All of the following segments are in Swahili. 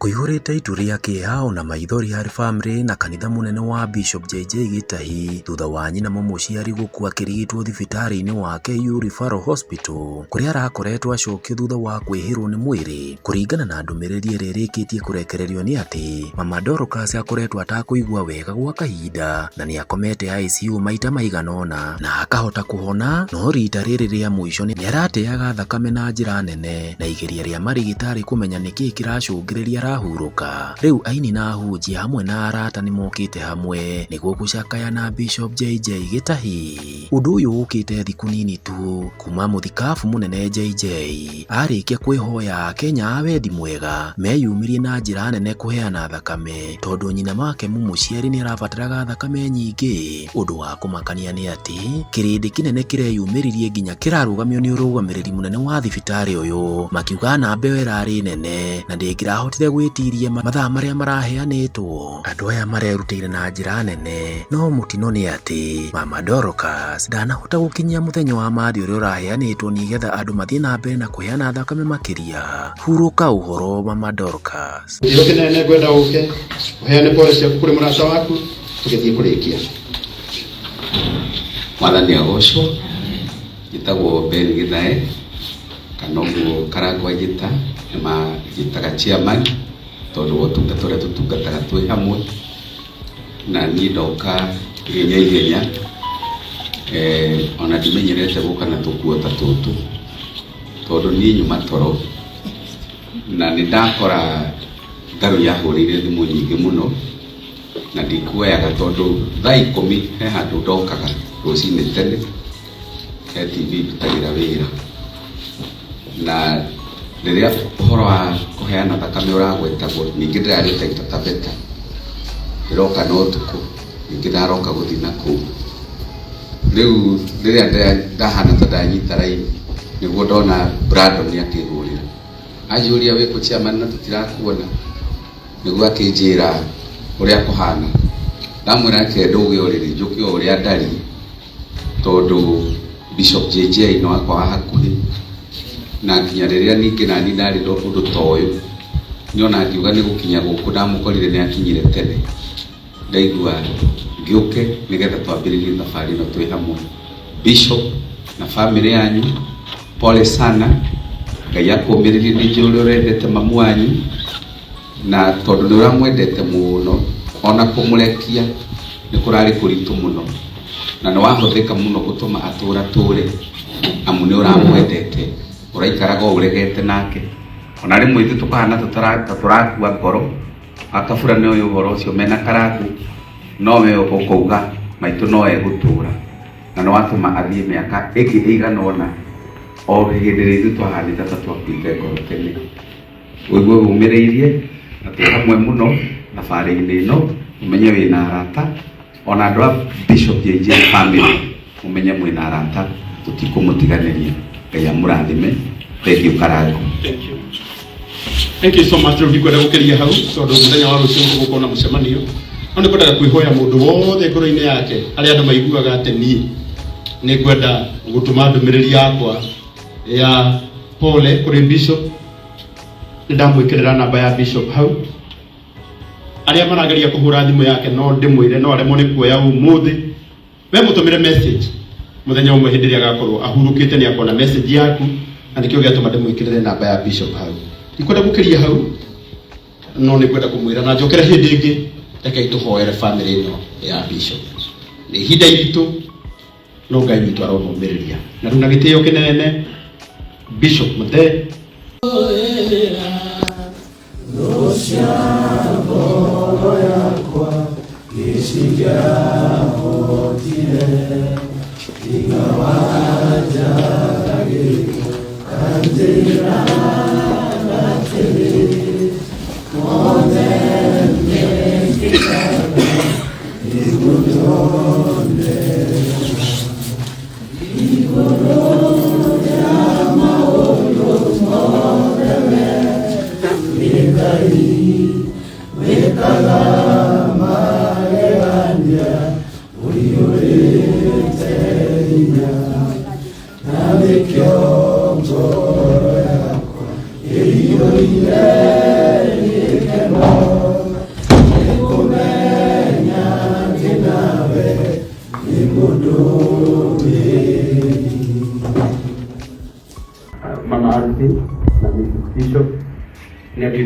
Kuihurite itu ria kĩeha na maithori harĩ bamĩrĩ na kanitha mũnene wa Bishop JJ Gitahi thutha wa nyina mũciari gũkua akĩrigitwo thibitarĩ-inĩ wa KU Referral Hospital kũrĩa arakoretwo acokio thutha wa kwĩhĩrwo nĩ mwĩrĩ. Kũringana na ndũmĩrĩri ĩrĩa ĩrĩkĩtie kũrekererio nĩ atĩ Mama Dorcas akoretwo atakũigua wega gwa kahinda na nĩ akomete ICU maita maigana ũna na akahota kũhona, no rita rĩrĩ rĩa mũico nĩ arateaga thakame na njĩra nene na igeria rĩa marigitari kũmenya nĩkĩĩ kĩracũngĩrĩria arahurũka. Rĩu aini na ahunjia hamwe na arata nĩ mokĩte hamwe nĩguo gũcakaya na Bishop JJ Gitahi. Ũndũ ũyũ ũkĩte thikũ nini tu kuma mũthikabu mũnene JJ arĩkia kwĩhoya Akenya a wendi mwega meyumirie na njĩra nene kũheana thakame tondũ nyina wake mũciari nĩ arabataraga thakame nyingĩ. Ũndũ wa kũmakania nĩ atĩ kĩrĩndĩ kĩnene kĩreyumĩririe nginya kĩrarũgamio nĩ ũrũgamĩrĩri mũnene wa thibitarĩ ũyũ, makiuga namba ĩyo ĩrarĩ nene na ndĩngĩrahotire gwĩtiria mathaa marĩa maraheanĩtwo. Andũ aya marerutĩire na njĩra nene, no mũtino nĩ atĩ Mama Dorcas ndanahota gũkinyia mũthenya wa mathi ũrĩa ũraheanĩtwo nĩgetha andũ mathiĩ na mbere na kũheana thakame makĩria. Hurũka ũhoro Mama Dorcas. Kĩnene ngwenda ũke ũheane pole ciaku kũrĩ mũrata waku tũgĩthiĩ kũrĩkia. Mwathani agocwo, njĩtagwo Ben Githae kana ũguo Karangwa Njĩta, njĩtaga chairman tondũ ũtungata ũrĩa tũtungataga twĩ hamwe, na niĩ ndoka ihenya ona ndimenyerete gũka na tũkuo ta tũtũ tondũ niĩ nyuma toro na nĩ ndakora ngaru yahũrĩire thimũ nyingĩ mũno na ndikuoyaga tondũ thaa 10 he handũ ndokaga rũcinĩ tene he TV ndutagĩra wĩra, na rĩrĩa ũhoro wa kũheana thakame ũragwetagwo ningĩ ndĩrarĩte Itatabeta ndĩroka no ũtukũ ningĩ ndaroka gũthiĩ na kũu. Rĩu rĩrĩa ndahana ta ndanyita raini nĩguo ndona Brandon akĩhũrĩra anjũria wĩkũ chairman na tũtirakuona, nĩguo akĩnjĩra ũrĩa kũhana. Ndamwĩra reke ndũge ũrĩrĩ njũke o ũrĩa ndari tondũ Bishop JJ no akwa hakuhĩ, na nginya rĩrĩa ningĩ nani ndarĩ ũndũ ta ũyũ niona ngiuga nĩ gũkinya gũkũ ndamũkorire nĩ akinyire tene, ndaigua ngĩũke nĩgetha twambĩrĩrie thabarĩ ĩno twĩ hamwe. Bishop na family yanyu pole sana, Ngai akũmĩrĩrie nĩ njũĩ ũrĩa ũrendete mamu wanyu na tondũ nĩ ũramwendete mũno ona kũmũrekia nĩ kũrarĩ kũritũ mũno na nĩ wahũthĩka mũno gũtũma atũre amu nĩ ũramwendete, ũraikaraga ũregete nake ona rĩmwe ithuĩ tũkahana tũrakua ngoro akabura nĩ ũyũ ũhoro ũcio mena Karangũ, no we ũkauga maitũ no egũtũra na nĩ watũma athiĩ mĩaka ĩngĩ ĩigana ũna o hĩndĩ ĩrĩa ithuĩ twahanĩte ta twakuĩte ngoro tene. Ũiguo umĩrĩirie na twĩ hamwe mũno thabarĩ-inĩ ĩno, ũmenye wĩna arata ona andũ a Bishop JJ family ũmenye mwĩna arata tũtikũmũtiganĩria. Ngai amũrathime. Thank you Karangũ. Thank you so much. Rĩu ndikwenda gũkĩria hau tondũ mũthenya wa rũciũ nĩgũkorwo na mũcemanio, no nĩkwendaga kwĩhoya mũndũ wothe ngoro-inĩ yake arĩa andũ maiguaga atĩ niĩ nĩngwenda gũtũma ndũmĩrĩri yakwa ya pole kũrĩ Bishop. Nĩndamwĩkĩrĩra namba ya Bishop hau, arĩa marageria kũhũra thimũ yake no ndĩmwĩre no aremwo nĩ kuoya ũmũthĩ, we mũtũmĩre message mũthenya ũmwe hĩndĩ ĩrĩa agakorwo ahurũkĩte nĩ akona message yaku na nĩkĩo gĩatũma ndĩmwĩkĩrĩre namba ya Bishop hau. Ndikwenda gũkĩria hau no nĩkwenda kũmwĩra na njokere hĩndĩ ĩngĩ rekei tũhoere family ĩno ya Bishop. Nĩ ihinda iritũ no Ngai witũ aromũmĩrĩria, na rĩu na gĩtĩo kĩnene Bishop Mũthee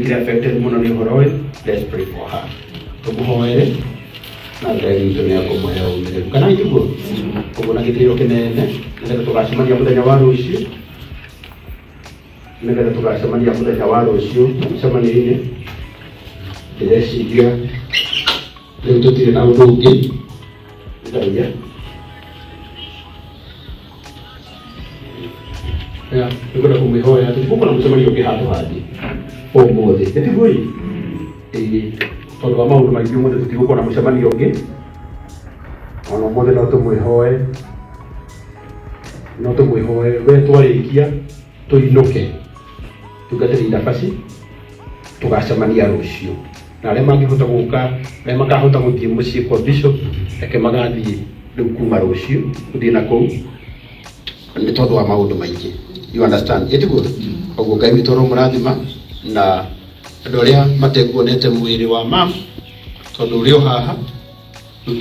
atuikire affected muno ni horo uyu. Let's pray for her. Tumuhoere na Ngai witũ nĩ akũmũhe ũmĩrĩru kana iguo ũguo na gĩtĩo kĩnene nĩgetha tũgacemania mũthenya wa rũciũ mũcemanio-inĩ ndĩreciria rĩu tũtirĩ na ũndũ ũngĩ ndaria nĩngwenda kũmwĩhoya tũtigũkorwo na mũcemanio ũngĩ handũ hangĩ ũmũthĩ ĩtiguo tondũ wa maũndũ maingĩ ũmũthĩ tũtigũkorwo na mũcemanio ũngĩ ona ũmũthĩ no tũmwĩhoe we twarĩkia tũinũke tungatĩre nafasi tũgacemania rũciũ na arĩa mangĩhota gũka arĩa makahota gũthiĩ mũciĩ kwa bishop reke magathiĩ rĩu kuma rũciũ gũthiĩ na kũu nĩ tondũ wa maũndũ maingĩ you understand ĩtiguo ũguo Ngai witũ aromũrathima na andũ arĩa matekuonete mwĩrĩ wa mam tondũ ũrĩ o haha rĩu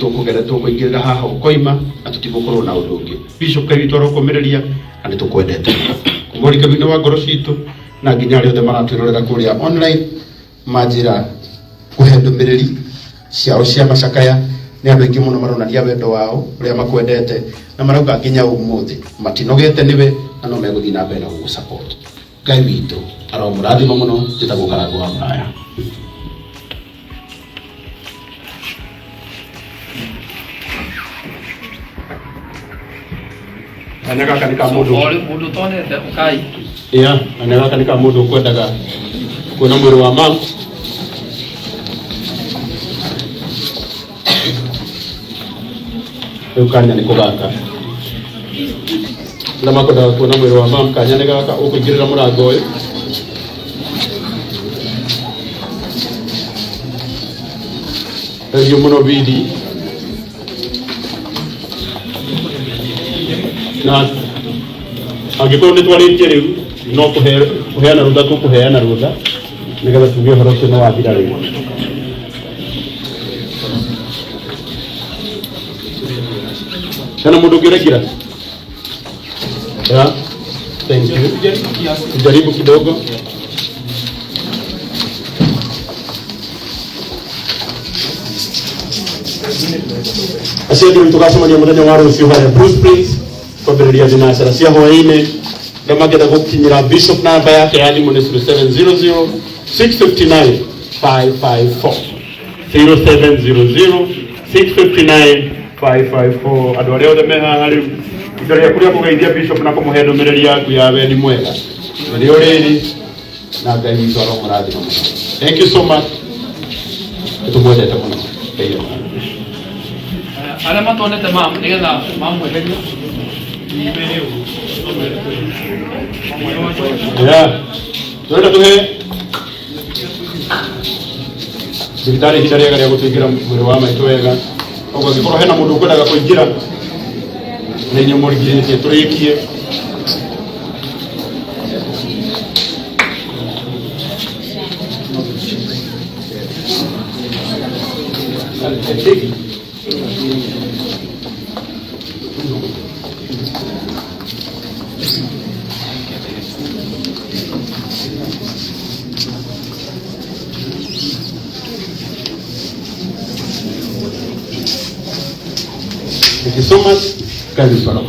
tũkũingĩrĩra haha ũkoima na tũtigũkorwo na ũndũ ũngĩ bishop Ngai witũ arokũmĩrĩria na nĩ tũkwendete kumũrika-inĩ wa ngoro citũ na nginya arĩa othe maratwĩrorera kũrĩa online manjĩra kũhe ndũmĩrĩri ciao cia macakaya nĩ andũ aingĩ mũno maronania wendo wao ũrĩa makwendete na marauga nginya ũmũthĩ matinogete nĩwe na no megũthiĩ na mbere na gũgũ-support. Ngai witũ aromũrathima mũno njĩtagwo Karangũ wa Mũraya. Anya gaka nĩ ka mũndũ tonete ũkai anya gaka nĩ ka mũndũ ũkwendaga kuona mwĩrĩ wa mam rĩu kanya nĩ kũgaka na makwendaga kuona mwĩrĩ wa mam kanya nĩ gaka ũkũingĩrĩra mũrango ũyũ rĩu mũno bidi na angĩkorwo nĩ twarĩtie rĩu no kũheana rũtha tũkũheana rũtha nĩgetha tuge ũhoro ũcio nĩ wathira rĩu. Hena mũndũ ũngĩrekira? Thank you. Jaribu kidogo. Acio ndio tũgacemania mũthenya wa rũciũ harĩa Bruce Springs kwambĩrĩria thinacara cia hwaĩ-inĩ na mangĩenda gũkinyĩra bishop namba yake ya thimũ nĩ 0700 659 554 0700 659 554. Andũ arĩa othe me haha rĩu indo rĩaku rĩa kũgeithia bishop na kũmũhe ndũmĩrĩri yaku ya wendi mwega nĩ ũrĩrĩ na Ngai witũ aromũrathima mũno. Thank you so much. Nĩtũmwendete mũno. Arĩa matonete mam nĩgetha mamweherio twenda tũhe thibitarĩ ihinda rĩega rĩa gũtũingĩra mwĩrĩ wa maitũ wega ũguo angĩkorwo hena mũndũ ũkwendaga kũingĩra nĩ inyuĩ mũrigĩrĩtie tũrĩkie Thank you so much. Kazi sana.